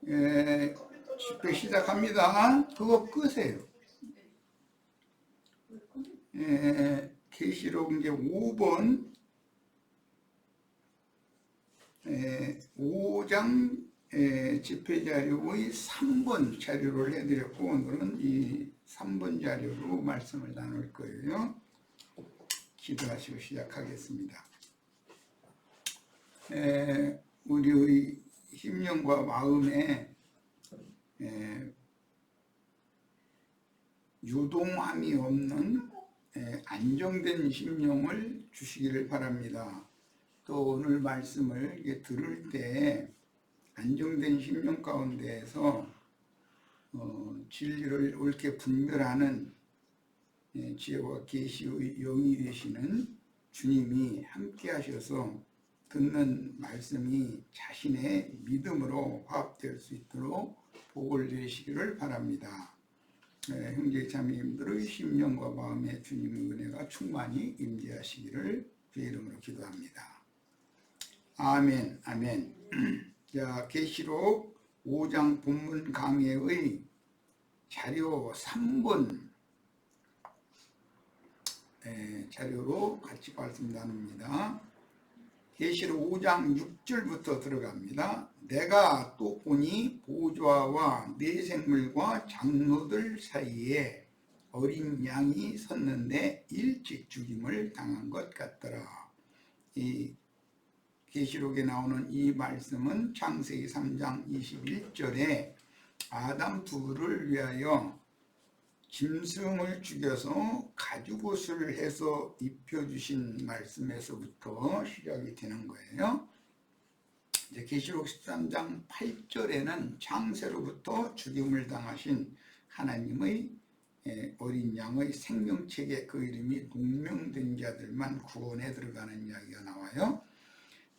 집회 시작합니다. 그거 끄세요. 계시록 이제 5번 5장 집회자료의 3번 자료를 해드렸고, 오늘은 이 3번 자료로 말씀을 나눌 거예요. 기도하시고 시작하겠습니다. 우리의 심령과 마음에 유동함이 없는 안정된 심령을 주시기를 바랍니다. 또 오늘 말씀을 들을 때 안정된 심령 가운데에서 진리를 옳게 분별하는 지혜와 계시의 영이 되시는 주님이 함께 하셔서 듣는 말씀이 자신의 믿음으로 화합될 수 있도록 복을 내시기를 바랍니다. 형제 자매님들의 심령과 마음에 주님의 은혜가 충만히 임재하시기를 주의 이름으로 기도합니다. 아멘, 아멘. 자, 계시록 5장 본문 강해의 자료 3번 자료로 같이 말씀 나눕니다. 계시록 5장 6절부터 들어갑니다. 내가 또 보니 보좌와 네 생물과 장로들 사이에 어린 양이 섰는데 일찍 죽임을 당한 것 같더라. 이 계시록에 나오는 이 말씀은 창세기 3장 21절에 아담 부부를 위하여 짐승을 죽여서 가죽옷을 해서 입혀주신 말씀에서부터 시작이 되는 거예요. 이제 계시록 13장 8절에는 창세로부터 죽임을 당하신 하나님의 어린 양의 생명책에 그 이름이 농명된 자들만 구원에 들어가는 이야기가 나와요.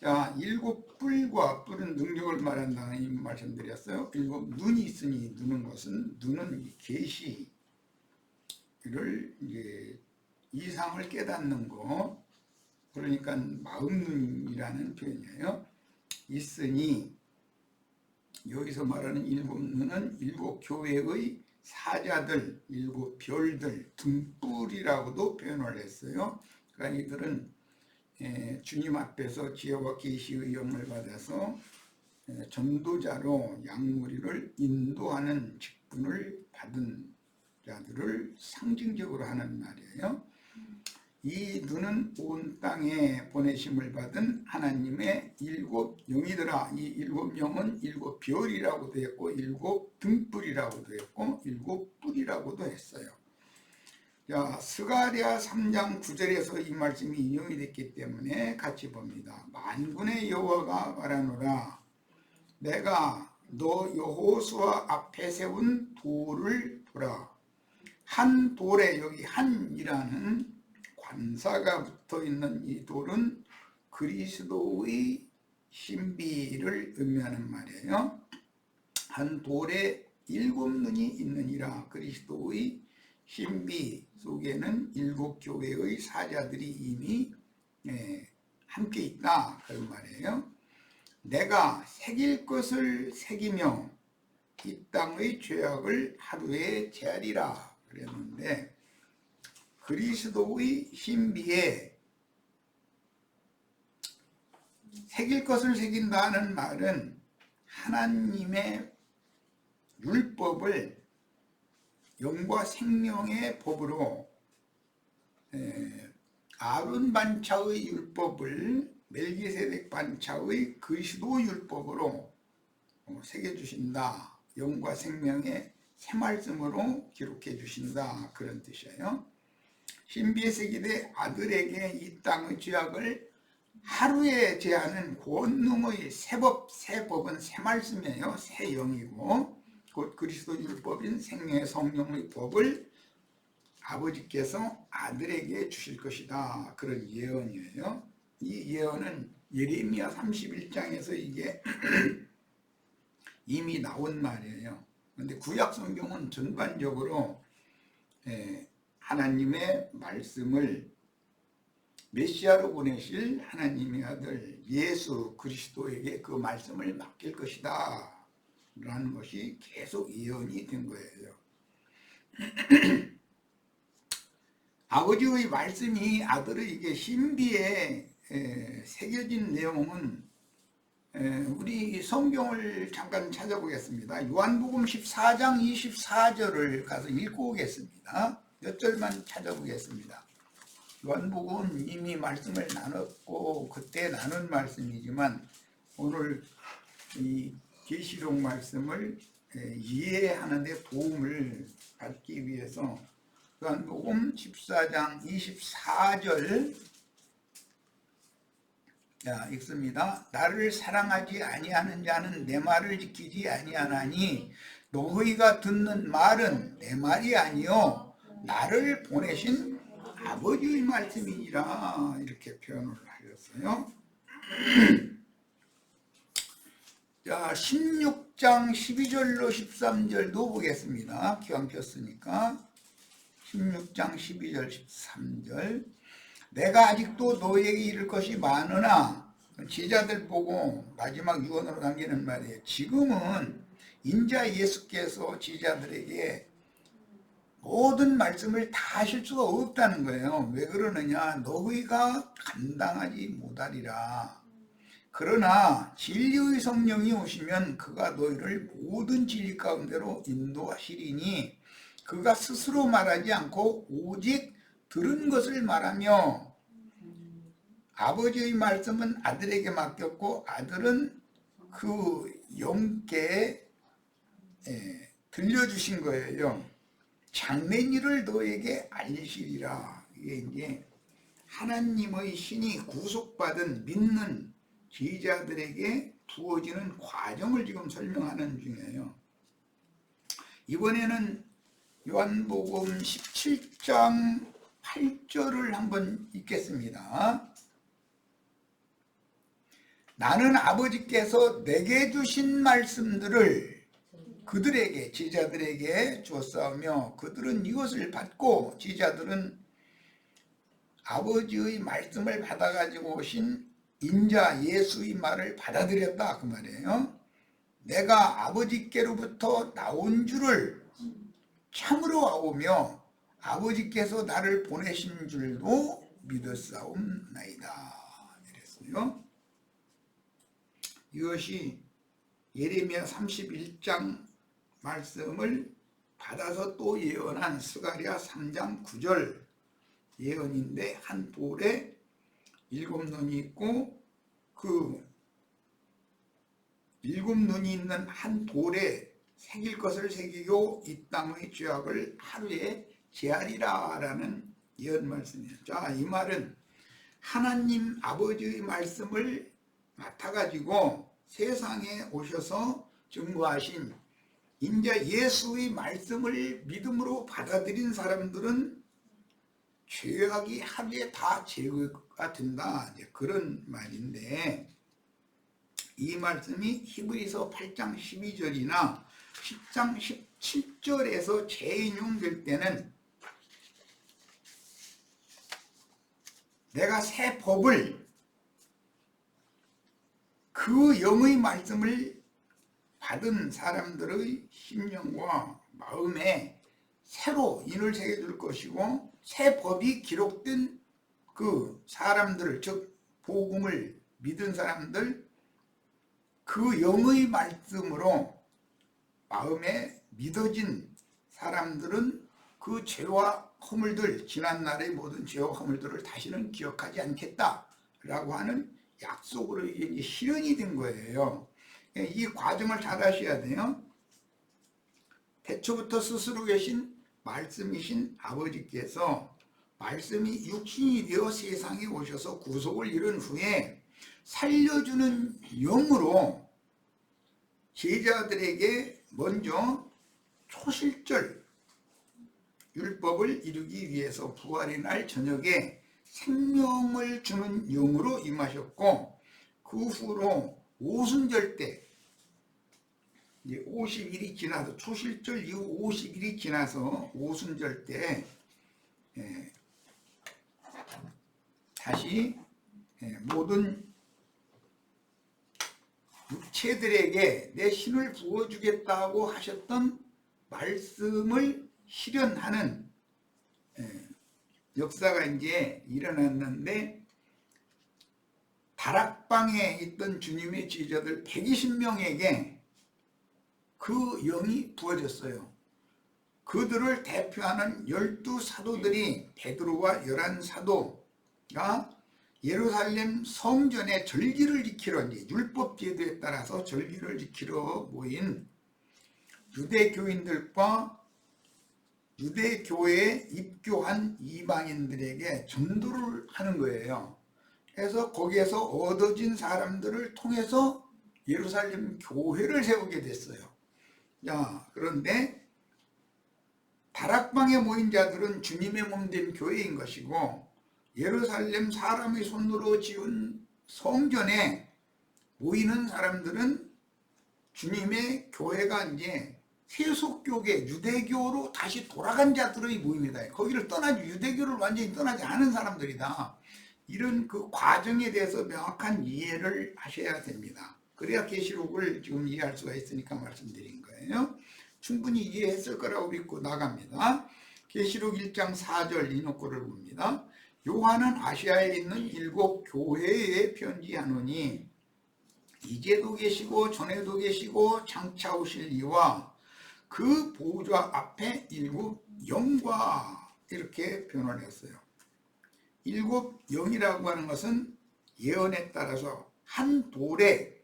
자, 7뿔과 뿔은 능력을 말한다는 이 말씀드렸어요. 7 눈이 있으니 눈은 계시 를 이제 이상을 깨닫는 거, 그러니까 마음눈이라는 표현이에요. 있으니 여기서 말하는 7 눈은 7 교회의 사자들, 7 별들, 등불이라고도 표현을 했어요. 그러니까 이들은 주님 앞에서 지혜와 계시의 영을 받아서 전도자로 양무리를 인도하는 직분을 받은 자들을 상징적으로 하는 말이에요. 이 눈은 온 땅에 보내심을 받은 하나님의 7 영이더라. 이 7 영은 7 별이라고도 했고 7 등불이라고도 했고 7 뿔이라고도 했어요. 자, 스가랴 3장 9절에서 이 말씀이 인용이 됐기 때문에 같이 봅니다. 만군의 여호와가 말하노라. 내가 너 여호수아 앞에 세운 돌을 보라. 한 돌에, 여기 한이라는 관사가 붙어 있는 이 돌은 그리스도의 신비를 의미하는 말이에요. 한 돌에 7 눈이 있느니라. 그리스도의 신비 속에는 7 교회의 사자들이 이미 함께 있다, 그런 말이에요. 내가 새길 것을 새기며 이 땅의 죄악을 하루에 제하리라 그랬는데, 그리스도의 신비에 새길 것을 새긴다는 말은 하나님의 율법을 영과 생명의 법으로, 아론 반차의 율법을 멜기세덱 반차의 그리스도 율법으로 새겨주신다. 영과 생명의 새 말씀으로 기록해 주신다, 그런 뜻이에요. 신비에 새기되 아들에게 이 땅의 죄악을 하루에 제하는 권능의 새 법은 새 말씀이에요. 새 영이고 곧 그리스도 율법인 생명의 성령의 법을 아버지께서 아들에게 주실 것이다, 그런 예언이에요. 이 예언은 예레미야 31장에서 이게 이미 나온 말이에요. 그런데 구약 성경은 전반적으로 하나님의 말씀을 메시아로 보내실 하나님의 아들 예수 그리스도에게 그 말씀을 맡길 것이다, 라는 것이 계속 예언이 된 거예요. 아버지의 말씀이 아들에게 신비에 새겨진 내용은 우리 성경을 잠깐 찾아보겠습니다. 요한복음 14장 24절을 가서 읽고 오겠습니다. 몇 절만 찾아보겠습니다. 요한복음 이미 말씀을 나눴고 그때 나눈 말씀이지만 오늘 이 계시록 말씀을 이해하는 데 도움을 받기 위해서 요한복음 14장 24절 읽습니다. 나를 사랑하지 아니하는 자는 내 말을 지키지 아니하나니 너희가 듣는 말은 내 말이 아니요 나를 보내신 아버지의 말씀이니라 이렇게 표현을 하셨어요. 자, 16장 12절로 13절도 보겠습니다. 기왕 폈으니까 16장 12절 13절 내가 아직도 너희에게 이를 것이 많으나 제자들 보고 마지막 유언으로 남기는 말이에요. 지금은 인자 예수께서 제자들에게 모든 말씀을 다 하실 수가 없다는 거예요. 왜 그러느냐? 너희가 감당하지 못하리라. 그러나 진리의 성령이 오시면 그가 너희를 모든 진리 가운데로 인도하시리니 그가 스스로 말하지 않고 오직 들은 것을 말하며 아버지의 말씀은 아들에게 맡겼고 아들은 그 영께 들려주신 거예요. 장래인 일을 너에게 알리시리라. 이게 이제 하나님의 신이 구속받은 믿는 제자들에게 부어지는 과정을 지금 설명하는 중이에요. 이번에는 요한복음 17장 8절을 한번 읽겠습니다. 나는 아버지께서 내게 주신 말씀들을 그들에게 제자들에게 주었사오며 그들은 이것을 받고 제자들은 아버지의 말씀을 받아가지고 오신 인자 예수의 말을 받아들였다 그 말이에요. 내가 아버지께로부터 나온 줄을 참으로 아오며 아버지께서 나를 보내신 줄도 믿었사옵나이다 이랬어요. 이것이 예레미야 31장 말씀을 받아서 또 예언한 스가랴 3장 9절 예언인데 한 볼에 7눈이 있고 그 7눈이 있는 한 돌에 새길 것을 새기고 이 땅의 죄악을 하루에 제하리라 라는 예언 말씀이에요. 자, 이 말은 하나님 아버지의 말씀을 맡아가지고 세상에 오셔서 증거하신 인자 예수의 말씀을 믿음으로 받아들인 사람들은 죄악이 하루에 다 제거가 된다. 그런 말인데 이 말씀이 히브리서 8장 12절이나 10장 17절에서 재인용될 때는 내가 새 법을 그 영의 말씀을 받은 사람들의 심령과 마음에 새로 인을 새겨줄 것이고 새 법이 기록된 그 사람들 즉 복음을 믿은 사람들 그 영의 말씀으로 마음에 믿어진 사람들은 그 죄와 허물들 지난날의 모든 죄와 허물들을 다시는 기억하지 않겠다라고 하는 약속으로 이게 실현이 된 거예요. 이 과정을 잘 아셔야 돼요. 태초부터 스스로 계신 말씀이신 아버지께서 말씀이 육신이 되어 세상에 오셔서 구속을 이룬 후에 살려주는 영으로 제자들에게 먼저 초실절 율법을 이루기 위해서 부활의 날 저녁에 생명을 주는 영으로 임하셨고 그 후로 오순절 때 이제 50일이 지나서 초실절 이후 50일이 지나서 오순절 때 다시 모든 육체들에게 내 신을 부어주겠다고 하셨던 말씀을 실현하는 역사가 이제 일어났는데, 다락방에 있던 주님의 제자들 120명에게 그 영이 부어졌어요. 그들을 대표하는 12사도들이, 베드로와 11사도가 예루살렘 성전에 절기를 지키러, 율법 제도에 따라서 절기를 지키러 모인 유대교인들과 유대교회에 입교한 이방인들에게 전도를 하는 거예요. 그래서 거기에서 얻어진 사람들을 통해서 예루살렘 교회를 세우게 됐어요. 자, 그런데 다락방에 모인 자들은 주님의 몸된 교회인 것이고, 예루살렘 사람의 손으로 지은 성전에 모이는 사람들은 주님의 교회가 이제 세속교계, 유대교로 다시 돌아간 자들의 모임이다. 거기를 떠나지, 유대교를 완전히 떠나지 않은 사람들이다. 이런 그 과정에 대해서 명확한 이해를 하셔야 됩니다. 그래야 계시록을 지금 이해할 수가 있으니까 말씀드린 거예요. 충분히 이해했을 거라고 믿고 나갑니다. 계시록 1장 4절 이노코를 봅니다. 요한은 아시아에 있는 7 교회에 편지하노니 이제도 계시고 전에도 계시고 장차 오실 이와 그 보좌 앞에 7 영과, 이렇게 표현을 했어요. 7 영이라고 하는 것은 예언에 따라서 한 돌에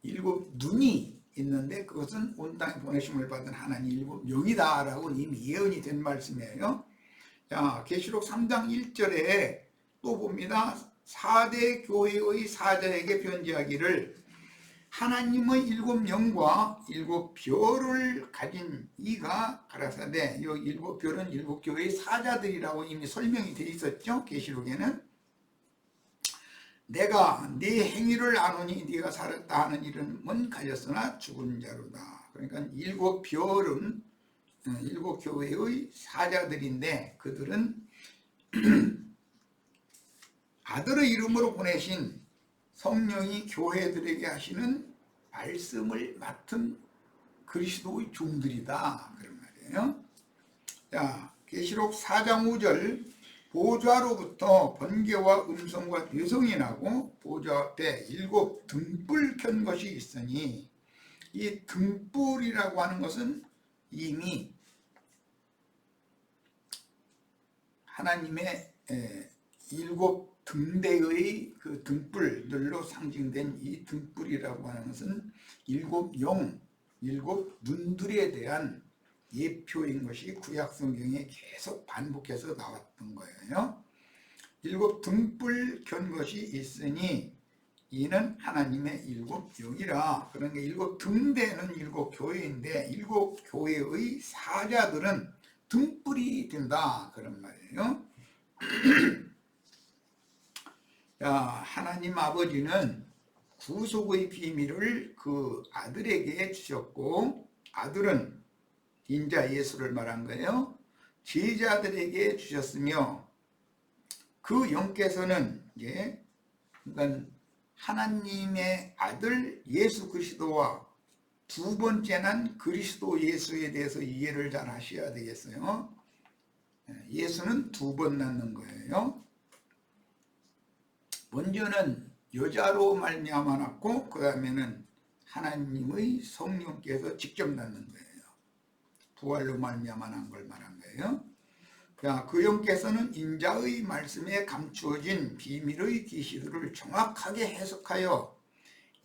7 눈이 있는데, 그것은 온 땅에 보내심을 받은 하나님 7 영이다 라고 이미 예언이 된 말씀이에요. 자, 계시록 3장 1절에 또 봅니다. 4대 교회의 사자에게 편지하기를 하나님의 7 영과 7 별을 가진 이가 가라사대, 이 7 별은 7 교회의 사자들이라고 이미 설명이 되어 있었죠. 계시록에는 내가 네 행위를 아노니 네가 살았다 하는 이름은 가졌으나 죽은 자로다. 그러니까 7 별은 7 교회의 사자들인데, 그들은 아들의 이름으로 보내신 성령이 교회들에게 하시는 말씀을 맡은 그리스도의 종들이다, 그런 말이에요. 자, 계시록 4장 5절, 보좌로부터 번개와 음성과 뇌성이 나고 보좌 앞에 7 등불 켠 것이 있으니, 이 등불이라고 하는 것은 이미 하나님의 7 등대의 그 등불들로 상징된 이 등불이라고 하는 것은 7 영, 7 눈들에 대한 예표인 것이 구약성경에 계속 반복해서 나왔던 거예요. 7 등불 켠 것이 있으니 이는 하나님의 7 영이라. 그러니까 7 등대는 7 교회인데 7 교회의 사자들은 등불이 된다, 그런 말이에요. 자, 하나님 아버지는 구속의 비밀을 그 아들에게 주셨고, 아들은 인자 예수를 말한 거예요. 제자들에게 주셨으며, 그 영께서는 그러니까 하나님의 아들 예수 그리스도와 두 번째 난 그리스도 예수에 대해서 이해를 잘 하셔야 되겠어요. 예수는 2번 낳는 거예요. 먼저는 여자로 말미암아 낳고, 그 다음에는 하나님의 성령께서 직접 낳는 거예요. 부활로 말미암아 난 걸 말한 거예요. 자, 그 영께서는 인자의 말씀에 감추어진 비밀의 계시들을 정확하게 해석하여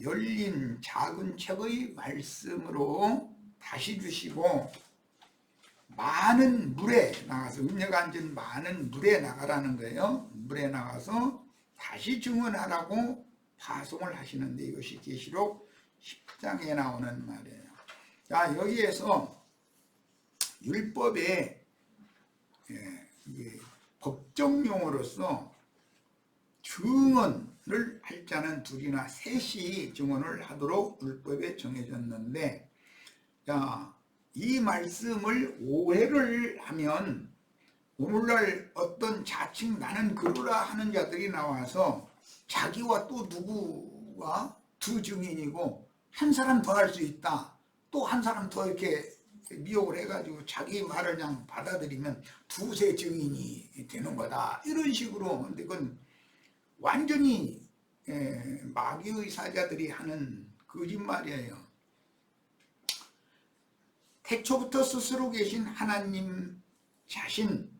열린 작은 책의 말씀으로 다시 주시고, 많은 물에 나가서, 음녀가 앉은 많은 물에 나가라는 거예요. 물에 나가서 다시 증언하라고 파송을 하시는데, 이것이 계시록 10장에 나오는 말이에요. 자, 여기에서 율법의 법정용어로서 증언을 할 자는 2이나 3이 증언을 하도록 율법에 정해졌는데, 자, 이 말씀을 오해를 하면 오늘날 어떤 자칭 나는 그러라 하는 자들이 나와서 자기와 또 누구와 두 증인이고 한 사람 더 할 수 있다. 또 한 사람 더 이렇게 미혹을 해가지고 자기 말을 그냥 받아들이면 두세 증인이 되는 거다. 이런 식으로. 근데 그건 완전히 마귀의 사자들이 하는 거짓말이에요. 태초부터 스스로 계신 하나님 자신은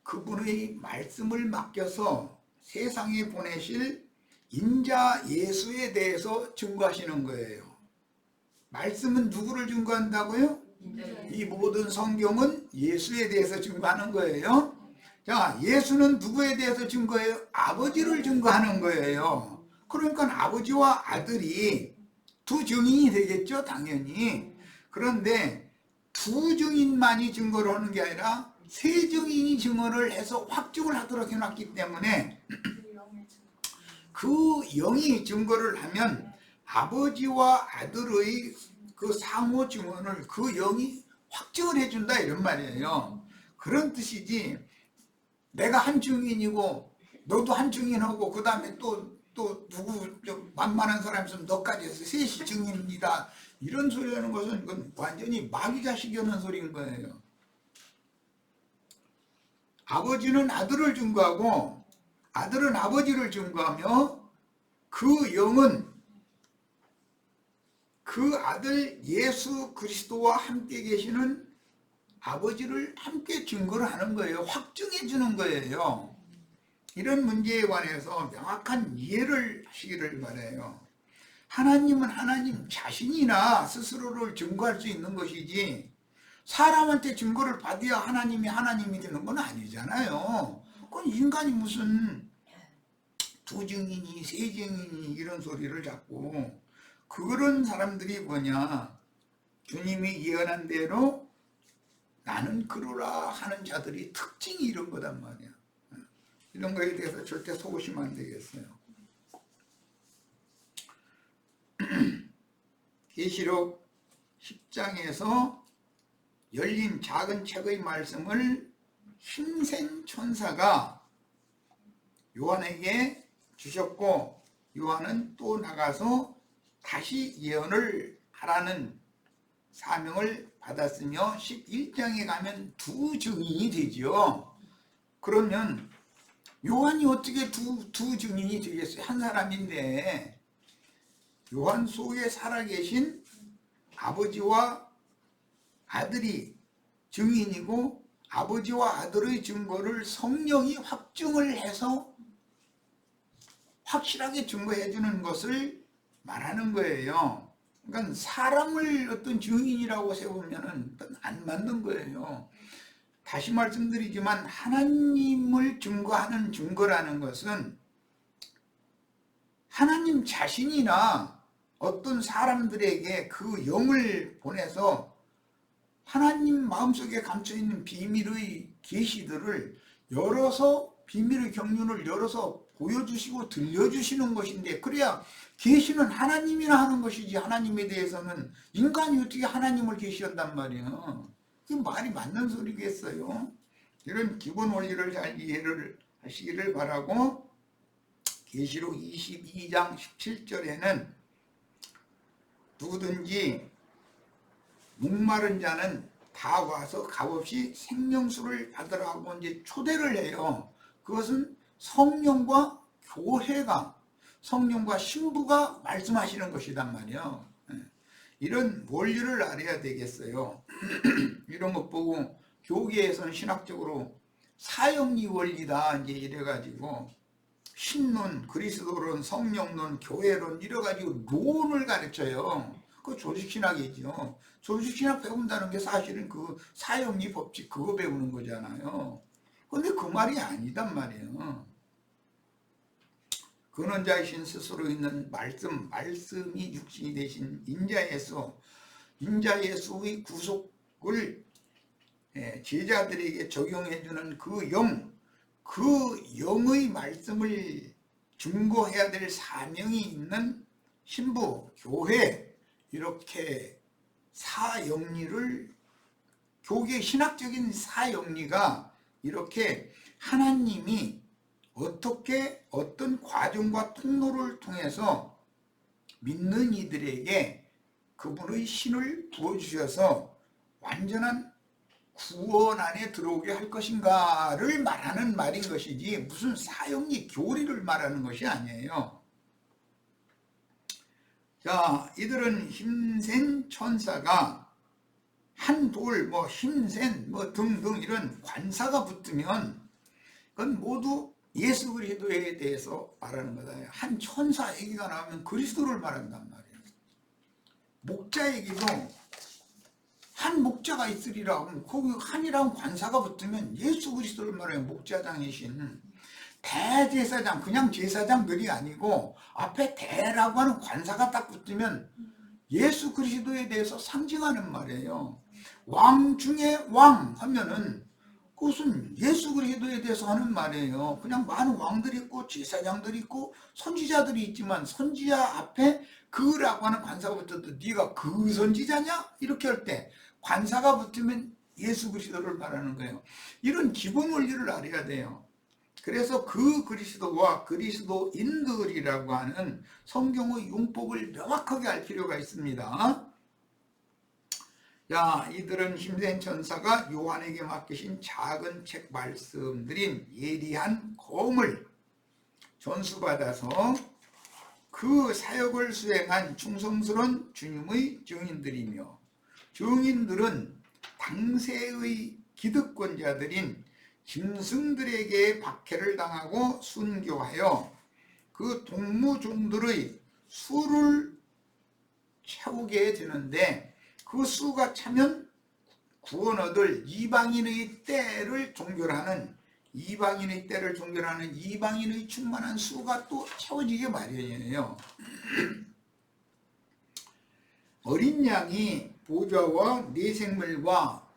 그분의 말씀을 맡겨서 세상에 보내실 인자 예수에 대해서 증거하시는 거예요. 말씀은 누구를 증거한다고요? 이 모든 성경은 예수에 대해서 증거하는 거예요. 자, 예수는 누구에 대해서 증거해요? 아버지를 증거하는 거예요. 그러니까 아버지와 아들이 두 증인이 되겠죠, 당연히. 그런데 두 증인만이 증거를 하는 게 아니라 세 증인이 증언을 해서 확증을 하도록 해놨기 때문에 그 영이 증거를 하면 아버지와 아들의 그 상호 증언을 그 영이 확증을 해준다, 이런 말이에요. 그런 뜻이지, 내가 한 증인이고 너도 한 증인하고 그 다음에 또 누구 만만한 사람 있으면 너까지 해서 셋이 증인입니다, 이런 소리 하는 것은 그건 완전히 마귀 자식이 하는 소리인 거예요. 아버지는 아들을 증거하고 아들은 아버지를 증거하며 그 영은 그 아들 예수 그리스도와 함께 계시는 아버지를 함께 증거를 하는 거예요. 확증해 주는 거예요. 이런 문제에 관해서 명확한 이해를 하시기를 바라요. 하나님은 하나님 자신이나 스스로를 증거할 수 있는 것이지 사람한테 증거를 받아야 하나님이 되는 건 아니잖아요. 그건 인간이 무슨 두 증인이 세 증인이 이런 소리를 자꾸, 그런 사람들이 뭐냐, 주님이 예언한 대로 나는 그러라 하는 자들이 특징이 이런 거단 말이야. 이런 거에 대해서 절대 속으시면 안 되겠어요. 계시록 10장에서 열린 작은 책의 말씀을 힘센 천사가 요한에게 주셨고, 요한은 또 나가서 다시 예언을 하라는 사명을 받았으며 11장에 가면 두 증인이 되죠. 그러면 요한이 어떻게 두 증인이 되겠어요? 한 사람인데. 요한 속에 살아계신 아버지와 아들이 증인이고 아버지와 아들의 증거를 성령이 확증을 해서 확실하게 증거해 주는 것을 말하는 거예요. 그러니까 사람을 어떤 증인이라고 세우면 안 맞는 거예요. 다시 말씀드리지만 하나님을 증거하는 증거라는 것은 하나님 자신이나 어떤 사람들에게 그 영을 보내서 하나님 마음속에 감춰있는 비밀의 계시들을 열어서, 비밀의 경륜을 열어서 보여주시고 들려주시는 것인데, 그래야 계시는 하나님이나 하는 것이지 하나님에 대해서는 인간이 어떻게 하나님을 계시한단 말이에요. 그게 말이 맞는 소리겠어요. 이런 기본 원리를 잘 이해를 하시기를 바라고, 계시록 22장 17절에는 누구든지 목마른 자는 다 와서 값없이 생명수를 받으라고 이제 초대를 해요. 그것은 성령과 교회가, 성령과 신부가 말씀하시는 것이란 말이에요. 이런 원리를 알아야 되겠어요. 이런 것 보고 교계에서는 신학적으로 사형리 원리다 이제 이래가지고 신론, 그리스도론, 성령론, 교회론 이래가지고 론을 가르쳐요. 그 조직신학이죠. 조직신학 배운다는 게 사실은 그 사형리 법칙 그거 배우는 거잖아요. 근데 그 말이 아니단 말이에요. 근원자이신 스스로 있는 말씀이 육신이 되신 인자 예수의 구속을 제자들에게 적용해주는 그 영의 말씀을 증거해야 될 사명이 있는 신부, 교회, 이렇게 사영리를, 교계 신학적인 사영리가 이렇게 하나님이 어떻게 어떤 과정과 통로를 통해서 믿는 이들에게 그분의 신을 부어주셔서 완전한 구원 안에 들어오게 할 것인가를 말하는 말인 것이지 무슨 사형리 교리를 말하는 것이 아니에요. 자, 이들은 힘센 천사가 한 돌, 힘센, 등등 이런 관사가 붙으면 그건 모두 예수 그리스도에 대해서 말하는 거다. 한 천사 얘기가 나오면 그리스도를 말한단 말이에요. 목자 얘기도 한 목자가 있으리라 하면 거기 한이라는 관사가 붙으면 예수 그리스도를 말해요. 목자장이신 대제사장, 그냥 제사장들이 아니고 앞에 대라고 하는 관사가 딱 붙으면 예수 그리스도에 대해서 상징하는 말이에요. 왕 중에 왕 하면은 그것은 예수 그리스도에 대해서 하는 말이에요. 그냥 많은 왕들이 있고 제사장들이 있고 선지자들이 있지만 선지자 앞에 그라고 하는 관사가 붙어도 네가 그 선지자냐? 이렇게 할 때 관사가 붙으면 예수 그리스도를 말하는 거예요. 이런 기본 원리를 알아야 돼요. 그래서 그 그리스도와 그리스도인들이라고 하는 성경의 용법을 명확하게 알 필요가 있습니다. 자, 이들은 힘센 천사가 요한에게 맡기신 작은 책 말씀들인 예리한 검을 전수받아서 그 사역을 수행한 충성스러운 주님의 증인들이며, 증인들은 당세의 기득권자들인 짐승들에게 박해를 당하고 순교하여 그 동무종들의 수를 채우게 되는데, 그 수가 차면 구원 얻을 이방인의 때를 종결하는 이방인의 충만한 수가 또 채워지게 마련이에요. 어린 양이 보좌와 네 생물과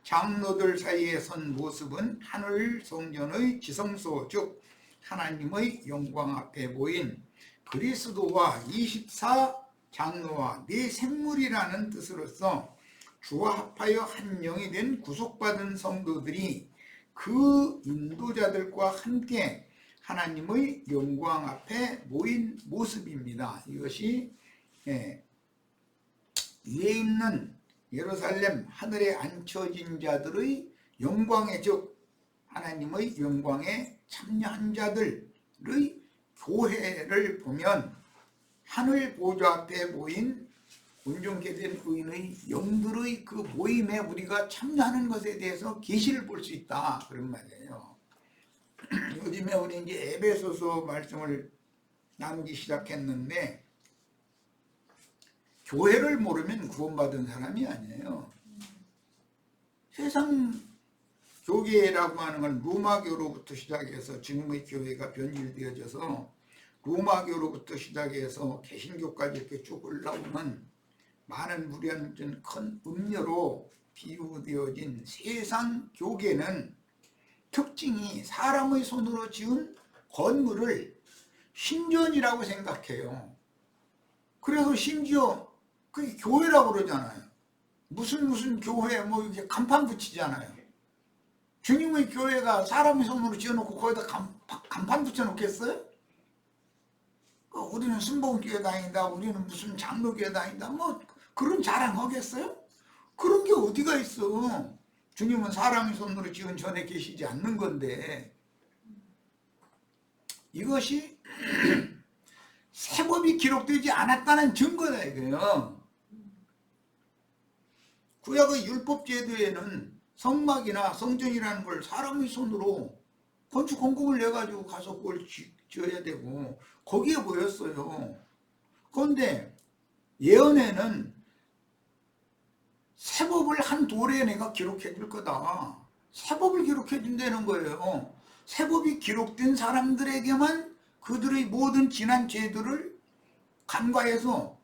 장로들 사이에 선 모습은 하늘 성전의 지성소, 즉 하나님의 영광 앞에 보인 그리스도와 24 장로와 네 생물이라는 뜻으로서 주와 합하여 한 영이 된 구속받은 성도들이 그 인도자들과 함께 하나님의 영광 앞에 모인 모습입니다. 이것이 위에 있는 예루살렘 하늘에 앉혀진 자들의 영광의, 즉 하나님의 영광에 참여한 자들의 교회를 보면 하늘 보좌 앞에 모인 온전케 된 의인의 영들의 그 모임에 우리가 참여하는 것에 대해서 계시를 볼 수 있다, 그런 말이에요. 요즘에 우리 이제 에베소서 말씀을 나누기 시작했는데, 교회를 모르면 구원받은 사람이 아니에요. 세상 교계라고 하는 건 로마교로부터 시작해서 지금의 교회가 변질되어져서 로마교로부터 시작해서 개신교까지 이렇게 쭉 올라오는 많은 무리한 큰 음료로 비유되어진 세상 교계는 특징이 사람의 손으로 지은 건물을 신전이라고 생각해요. 그래서 심지어 그게 교회라고 그러잖아요. 무슨 교회 이렇게 간판 붙이잖아요. 주님의 교회가 사람의 손으로 지어놓고 거기다 간판 붙여놓겠어요? 우리는 순복음교회 다닌다, 우리는 무슨 장로교회 다닌다, 그런 자랑 하겠어요? 그런 게 어디가 있어. 주님은 사람의 손으로 지은 전에 계시지 않는 건데, 이것이 세법이 기록되지 않았다는 증거다 이거예요. 구약의 율법 제도에는 성막이나 성전이라는 걸 사람의 손으로 건축 공금을 내가지고 가서 그걸 지어야 되고 거기에 보였어요. 그런데 예언에는 세법을 한 돌에 내가 기록해 줄 거다. 세법을 기록해 준다는 거예요. 세법이 기록된 사람들에게만 그들의 모든 지난 죄들을 간과해서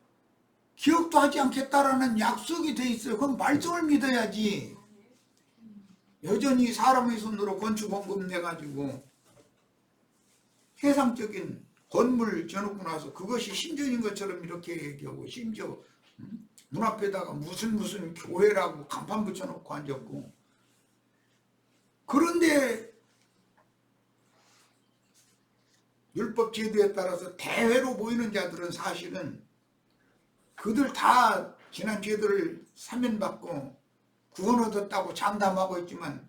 기억도 하지 않겠다라는 약속이 돼 있어요. 그럼 말씀을 믿어야지. 여전히 사람의 손으로 건축 원금 내가지고 세상적인 건물 지어놓고 나서 그것이 신전인 것처럼 이렇게 얘기하고, 심지어 문 앞에다가 무슨 교회라고 간판 붙여놓고 앉았고, 그런데 율법 제도에 따라서 대회로 보이는 자들은 사실은 그들 다 지난 죄들을 사면받고 구원 얻었다고 장담하고 있지만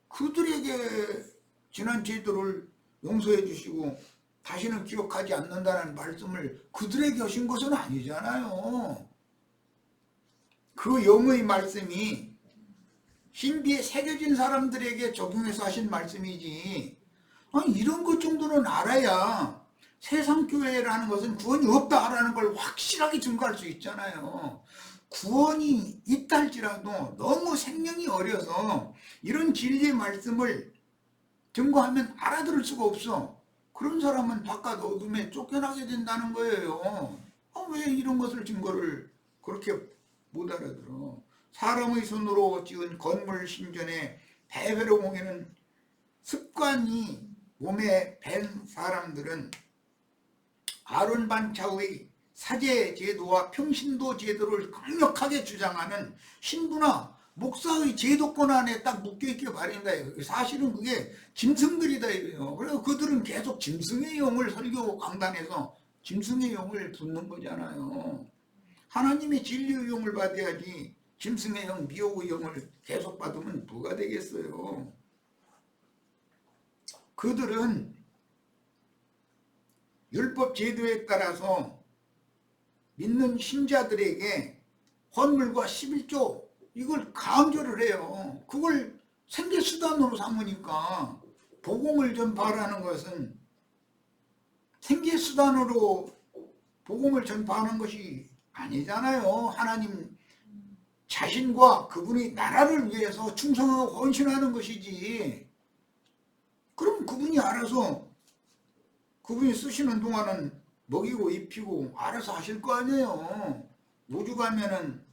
그들에게 지난 죄들을 용서해 주시고 다시는 기억하지 않는다는 말씀을 그들에게 하신 것은 아니잖아요. 그 영의 말씀이 신비에 새겨진 사람들에게 적용해서 하신 말씀이지, 아니, 이런 것 정도는 알아야 세상교회라는 것은 구원이 없다라는 걸 확실하게 증거할 수 있잖아요. 구원이 있다 할지라도 너무 생명이 어려서 이런 진리의 말씀을 증거하면 알아들을 수가 없어. 그런 사람은 바깥 어둠에 쫓겨나게 된다는 거예요. 왜 이런 것을 증거를 그렇게 못 알아들어. 사람의 손으로 지은 건물 신전에 대회로 모이는 습관이 몸에 밴 사람들은 아론 반차의 사제 제도와 평신도 제도를 강력하게 주장하는 신부나 목사의 제도권 안에 딱 묶여있게 마련이다. 사실은 그게 짐승들이다 이래요. 그래서 그들은 계속 짐승의 영을 설교 강단에서 짐승의 영을 붓는 거잖아요. 하나님의 진리의 영을 받아야지 짐승의 영, 미혹의 영을 계속 받으면 뭐가 되겠어요. 그들은 율법 제도에 따라서 믿는 신자들에게 헌물과 11조 이걸 강조를 해요. 그걸 생계수단으로 삼으니까 복음을 전파하라는 것은 생계수단으로 복음을 전파하는 것이 아니잖아요. 하나님 자신과 그분의 나라를 위해서 충성하고 헌신하는 것이지. 그럼 그분이 알아서 그분이 쓰시는 동안은 먹이고 입히고 알아서 하실 거 아니에요. 오죽하면은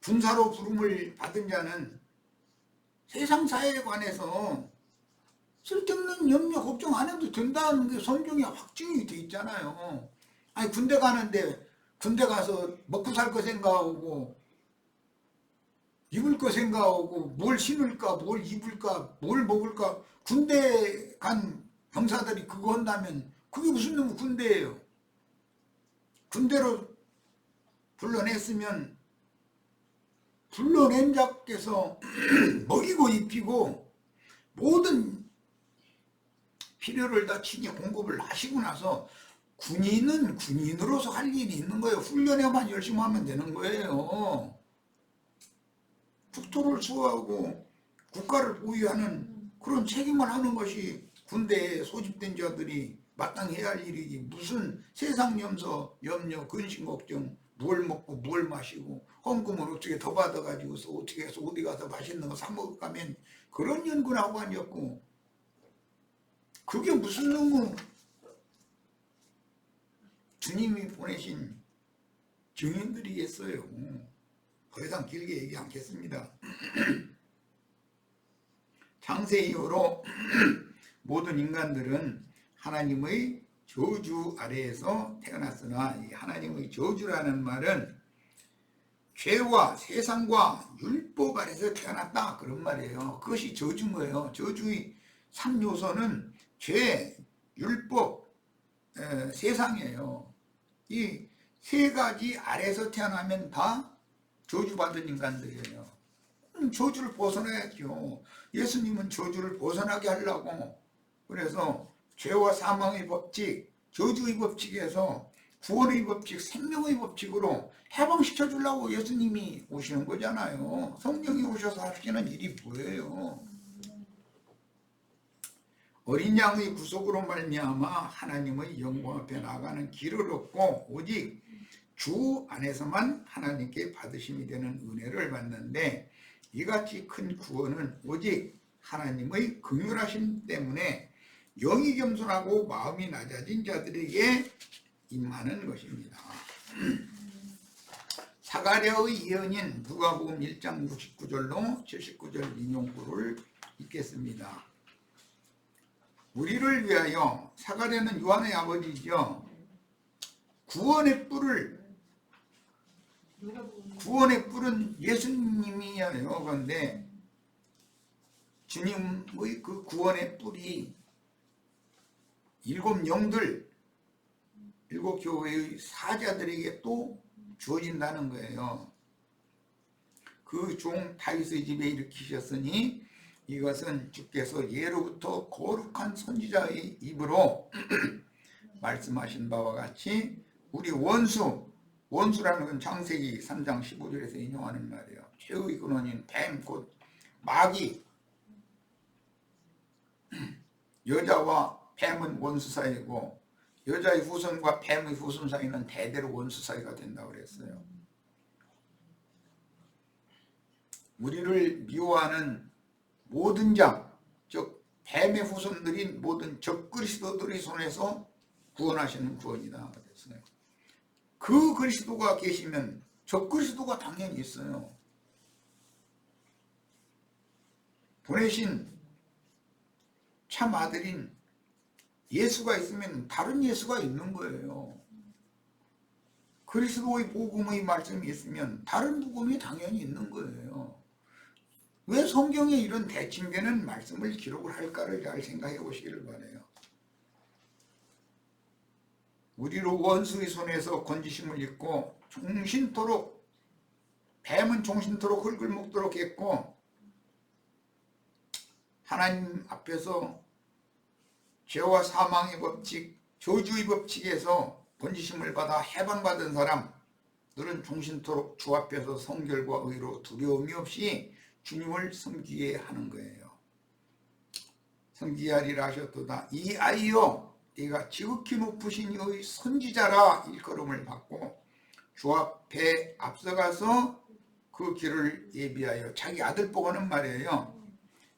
군사로 부름을 받은 자는 세상 사회에 관해서 쓸데없는 염려 걱정 안 해도 된다는 게 성경에 확증이 돼 있잖아요. 아니 군대 가는데 군대 가서 먹고 살 거 생각하고 입을 거 생각하고 뭘 신을까 뭘 입을까 뭘 먹을까 군대 간 병사들이 그거 한다면 그게 무슨 놈의 군대예요. 군대로 불러냈으면 불러낸 자께서 먹이고 입히고 모든 필요를 다 친히 공급을 하시고 나서 군인은 군인으로서 할 일이 있는 거예요. 훈련에만 열심히 하면 되는 거예요. 국토를 수호하고 국가를 보유하는 그런 책임을 하는 것이 군대에 소집된 자들이 마땅히 해야 할 일이지. 무슨 세상 염려, 근심 걱정, 뭘 먹고 뭘 마시고 헌금을 어떻게 더 받아가지고서 어떻게 해서 어디 가서 맛있는 거 사 먹을까면 그런 연구는 하고 아니었고 그게 무슨 놈의 주님이 보내신 증인들이겠어요. 더 이상 길게 얘기 않겠습니다. 창세 이후로 모든 인간들은 하나님의 저주 아래에서 태어났으나 이 하나님의 저주라는 말은 죄와 세상과 율법 아래에서 태어났다 그런 말이에요. 그것이 저주인 거예요. 저주의 3요소는 죄, 율법, 세상이에요. 이 세 가지 아래에서 태어나면 다 저주받은 인간들이에요. 저주를 벗어나야죠. 예수님은 저주를 벗어나게 하려고 그래서 죄와 사망의 법칙, 저주의 법칙에서 구원의 법칙, 생명의 법칙으로 해방시켜 주려고 예수님이 오시는 거잖아요. 성령이 오셔서 하시는 일이 뭐예요? 어린 양의 구속으로 말미암아 하나님의 영광 앞에 나가는 길을 얻고 오직 주 안에서만 하나님께 받으심이 되는 은혜를 받는데 이같이 큰 구원은 오직 하나님의 긍휼하심 때문에 영이 겸손하고 마음이 낮아진 자들에게 임하는 것입니다. 사가랴의 예언인 누가복음 1장 69절로 79절 인용구를 읽겠습니다. 우리를 위하여 사가랴는 요한의 아버지죠. 구원의 뿔은 예수님이에요. 그런데 주님의 그 구원의 뿔이 일곱 영들, 일곱 교회의 사자들에게 또 주어진다는 거예요. 그 종 다윗의 집에 일으키셨으니 이것은 주께서 예로부터 거룩한 선지자의 입으로 말씀하신 바와 같이 우리 원수라는 건 창세기 3장 15절에서 인용하는 말이에요. 죄의 근원인 뱀, 곧 마귀. 여자와 뱀은 원수 사이고 여자의 후손과 뱀의 후손 사이는 대대로 원수 사이가 된다고 그랬어요. 우리를 미워하는 모든 자, 즉 뱀의 후손들인 모든 적그리스도들의 손에서 구원하시는 구원이다 그랬어요. 그 그리스도가 계시면 적그리스도가 당연히 있어요. 보내신 참 아들인 예수가 있으면 다른 예수가 있는 거예요. 그리스도의 복음의 말씀이 있으면 다른 복음이 당연히 있는 거예요. 왜 성경에 이런 대칭되는 말씀을 기록을 할까를 잘 생각해 보시기를 바라요. 우리로 원수의 손에서 건지심을 입고 종신토록, 뱀은 종신토록 흙을 먹도록 했고, 하나님 앞에서 죄와 사망의 법칙, 저주의 법칙에서 번지심을 받아 해방받은 사람들은 종신토록 주 앞에서 성결과 의로 두려움이 없이 주님을 섬기게 하는 거예요. 섬기게 하리라 하셨도다. 이 아이여, 네가 지극히 높으신 이의 선지자라 일컬음을 받고 주 앞에 앞서가서 그 길을 예비하여 자기 아들 보고는 말이에요.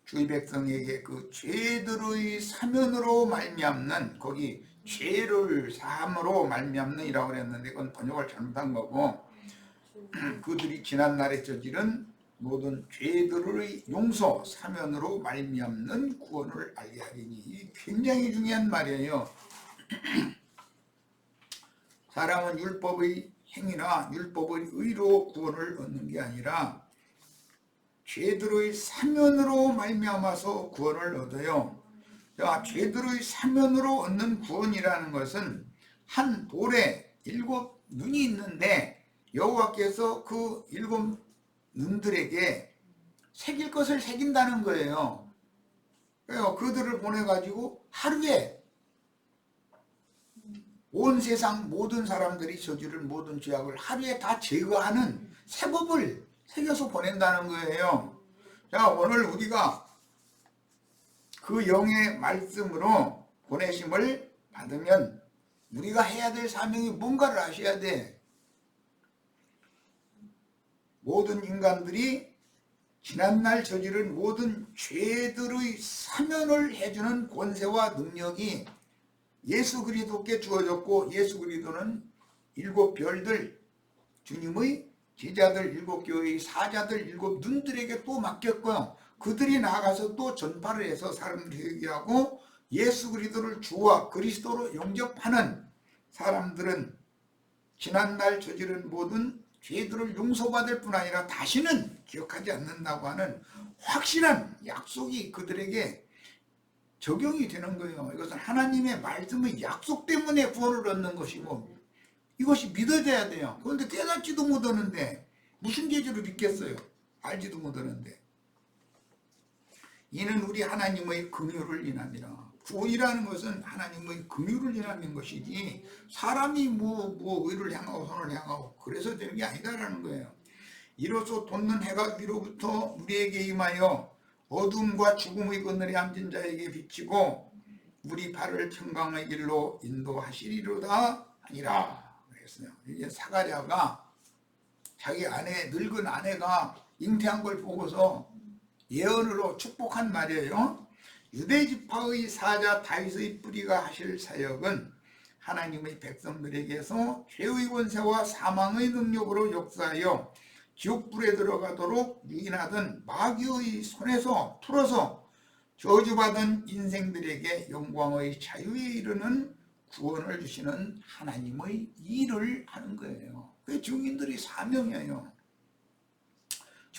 주의 백성에게 그 죄들의 사면으로 말미암는, 거기 죄를 사함으로 말미암는 이라고 그랬는데 그건 번역을 잘못한 거고, 그들이 지난날에 저지른 모든 죄들의 용서, 사면으로 말미암는 구원을 알게 하리니. 굉장히 중요한 말이에요. 사람은 율법의 행위나 율법의 의로 구원을 얻는 게 아니라 죄들의 사면으로 말미암아서 구원을 얻어요. 자, 죄들의 사면으로 얻는 구원이라는 것은 한 돌에 7 눈이 있는데 여호와께서 그 7 눈들에게 새길 것을 새긴다는 거예요. 그래서 그들을 보내가지고 하루에 온 세상 모든 사람들이 저지른 모든 죄악을 하루에 다 제거하는 새 법을 새겨서 보낸다는 거예요. 자, 오늘 우리가 그 영의 말씀으로 보내심을 받으면 우리가 해야 될 사명이 뭔가를 아셔야 돼. 모든 인간들이 지난날 저지른 모든 죄들의 사면을 해주는 권세와 능력이 예수 그리스도께 주어졌고, 예수 그리스도는 7 별들, 주님의 제자들, 7 교회의 사자들, 7 눈들에게 또 맡겼고요. 그들이 나가서 또 전파를 해서 사람들이 회개하고 예수 그리스도를 주와 그리스도로 영접하는 사람들은 지난날 저지른 모든 죄들을 용서받을 뿐 아니라 다시는 기억하지 않는다고 하는 확실한 약속이 그들에게 적용이 되는 거예요. 이것은 하나님의 말씀의 약속 때문에 구원을 얻는 것이고 이것이 믿어져야 돼요. 그런데 깨닫지도 못하는데 무슨 계절을 믿겠어요? 알지도 못하는데. 이는 우리 하나님의 긍휼을 인함이라. 구원이라는 것은 하나님의 긍휼을 인하는 것이지 사람이 뭐 의를 향하고 선을 향하고 그래서 되는 게 아니다라는 거예요. 이로써 돋는 해가 위로부터 우리에게 임하여 어둠과 죽음의 그늘에 앉은 자에게 비치고 우리 발을 평강의 길로 인도하시리로다 하니라 그랬어요. 이제 사가랴가 자기 늙은 아내가 잉태한 걸 보고서 예언으로 축복한 말이에요. 유대지파의 사자 다윗의 뿌리가 하실 사역은 하나님의 백성들에게서 죄의 권세와 사망의 능력으로 역사하여 지옥불에 들어가도록 유인하던 마귀의 손에서 풀어서 저주받은 인생들에게 영광의 자유에 이르는 구원을 주시는 하나님의 일을 하는 거예요. 그게 증인들의 사명이에요.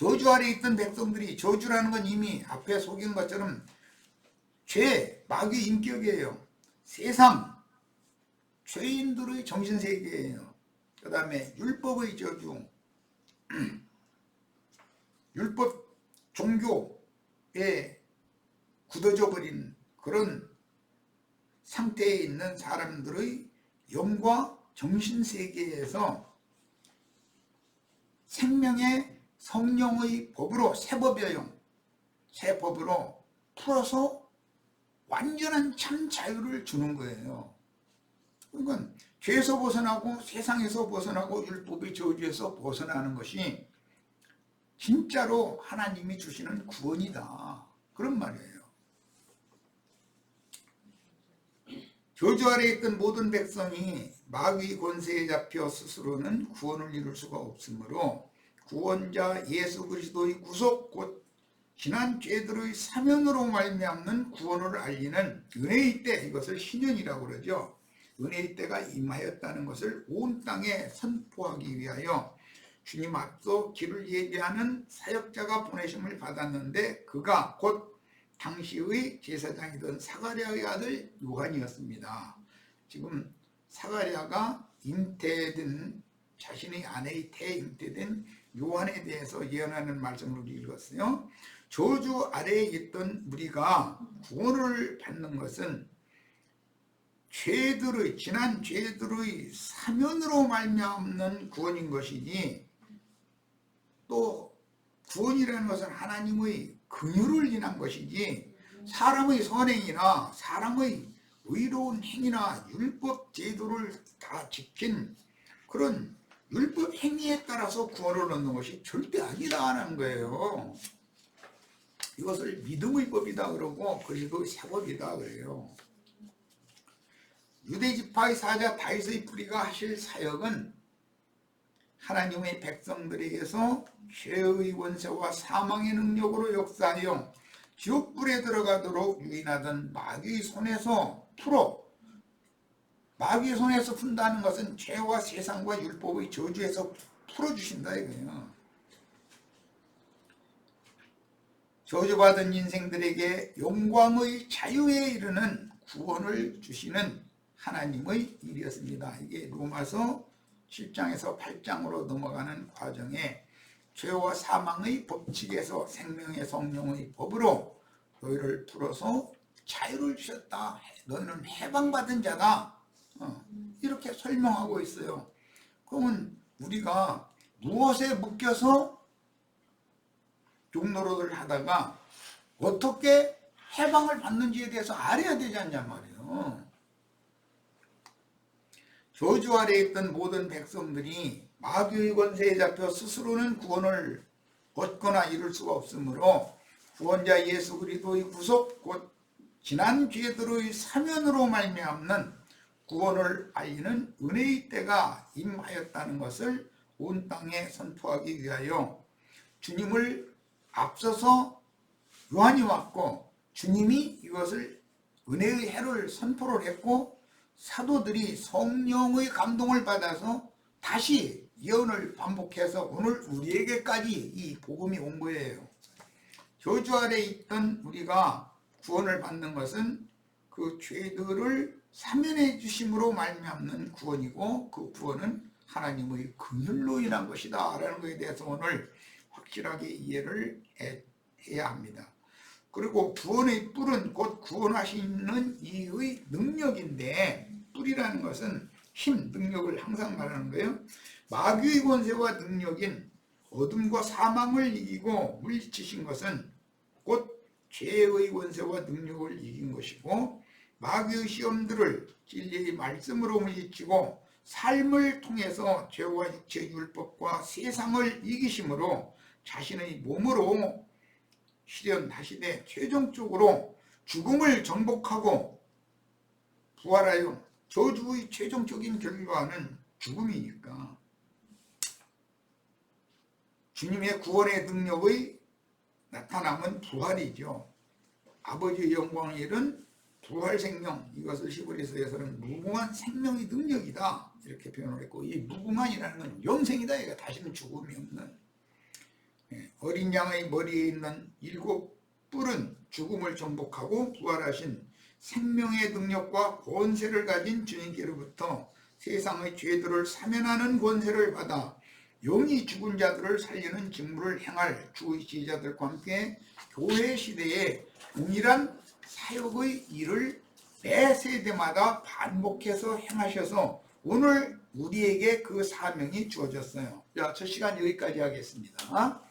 저주 아래 있던 백성들이, 저주라는 건 이미 앞에 속인 것처럼 죄, 마귀 인격이에요. 세상, 죄인들의 정신세계예요. 그 다음에 율법의 저주, 율법 종교에 굳어져 버린 그런 상태에 있는 사람들의 영과 정신세계에서 생명의 성령의 법으로, 새법이에요. 새 법으로 풀어서 완전한 참 자유를 주는 거예요. 그러니까 죄에서 벗어나고 세상에서 벗어나고 율법의 저주에서 벗어나는 것이 진짜로 하나님이 주시는 구원이다, 그런 말이에요. 저주 아래 있던 모든 백성이 마귀 권세에 잡혀 스스로는 구원을 이룰 수가 없으므로 구원자 예수 그리스도의 구속, 곧 지난 죄들의 사면으로 말미암는 구원을 알리는 은혜의 때, 이것을 신년이라고 그러죠. 은혜의 때가 임하였다는 것을 온 땅에 선포하기 위하여 주님 앞서 길을 예비하는 사역자가 보내심을 받았는데, 그가 곧 당시의 제사장이던 사가랴의 아들 요한이었습니다. 지금 사가랴가 잉태된, 자신의 아내의 태에 잉태된 요한에 대해서 예언하는 말씀을 읽었어요. 저주 아래에 있던 무리가 구원을 받는 것은 죄들의, 지난 죄들의 사면으로 말미암는 구원인 것이지, 또 구원이라는 것은 하나님의 긍휼을 인한 것이지 사람의 선행이나 사람의 의로운 행위나 율법 제도를 다 지킨 그런 율법 행위에 따라서 구원을 얻는 것이 절대 아니라는 거예요. 이것을 믿음의 법이다 그러고, 그리고 새법이다 그래요. 유대지파의 사자 다윗의 뿌리가 하실 사역은 하나님의 백성들에게서 죄의 권세와 사망의 능력으로 역사하여 지옥불에 들어가도록 유인하던 마귀의 손에서 풀어, 마귀의 손에서 푼다는 것은 죄와 세상과 율법의 저주에서 풀어주신다 이거예요. 저주받은 인생들에게 영광의 자유에 이르는 구원을 주시는 하나님의 일이었습니다. 이게 로마서 7장에서 8장으로 넘어가는 과정에 죄와 사망의 법칙에서 생명의 성령의 법으로 너희를 풀어서 자유를 주셨다. 너희는 해방받은 자다. 이렇게 설명하고 있어요. 그러면 우리가 무엇에 묶여서 종노릇을 하다가 어떻게 해방을 받는지에 대해서 알아야 되지 않냐 말이에요. 저주 아래에 있던 모든 백성들이 마귀의 권세에 잡혀 스스로는 구원을 얻거나 이룰 수가 없으므로 구원자 예수 그리스도의 구속, 곧 지난 죄들의 사면으로 말미암는 구원을 알리는 은혜의 때가 임하였다는 것을 온 땅에 선포하기 위하여 주님을 앞서서 요한이 왔고, 주님이 이것을 은혜의 해를 선포를 했고, 사도들이 성령의 감동을 받아서 다시 예언을 반복해서 오늘 우리에게까지 이 복음이 온 거예요. 저주 아래 있던 우리가 구원을 받는 것은 그 죄들을 사면해 주심으로 말미암는 구원이고, 그 구원은 하나님의 긍휼로 인한 것이다 라는 것에 대해서 오늘 확실하게 이해를 해야 합니다. 그리고 구원의 뿔은 곧 구원하시는 이의 능력인데, 뿔이라는 것은 힘, 능력을 항상 말하는 거예요. 마귀의 권세와 능력인 어둠과 사망을 이기고 물리치신 것은 곧 죄의 권세와 능력을 이긴 것이고, 마귀의 시험들을 진리의 말씀으로 물리치고 삶을 통해서 죄와 육체 율법과 세상을 이기심으로 자신의 몸으로 실현하시되 최종적으로 죽음을 정복하고 부활하여, 저주의 최종적인 결과는 죽음이니까 주님의 구원의 능력의 나타남은 부활이죠. 아버지의 영광의 일은 부활 생명, 이것을 히브리서에서는 무궁한 생명의 능력이다 이렇게 표현을 했고, 이 무궁한이라는 건 영생이다. 이거 다시는 죽음이 없는. 어린 양의 머리에 있는 7뿔은 죽음을 정복하고 부활하신 생명의 능력과 권세를 가진 주님께로부터 세상의 죄들을 사면하는 권세를 받아 영이 죽은 자들을 살리는 직무를 행할 주의 제자들과 함께 교회 시대에 동일한 사역의 일을 매 세대마다 반복해서 행하셔서 오늘 우리에게 그 사명이 주어졌어요. 자, 첫 시간 여기까지 하겠습니다.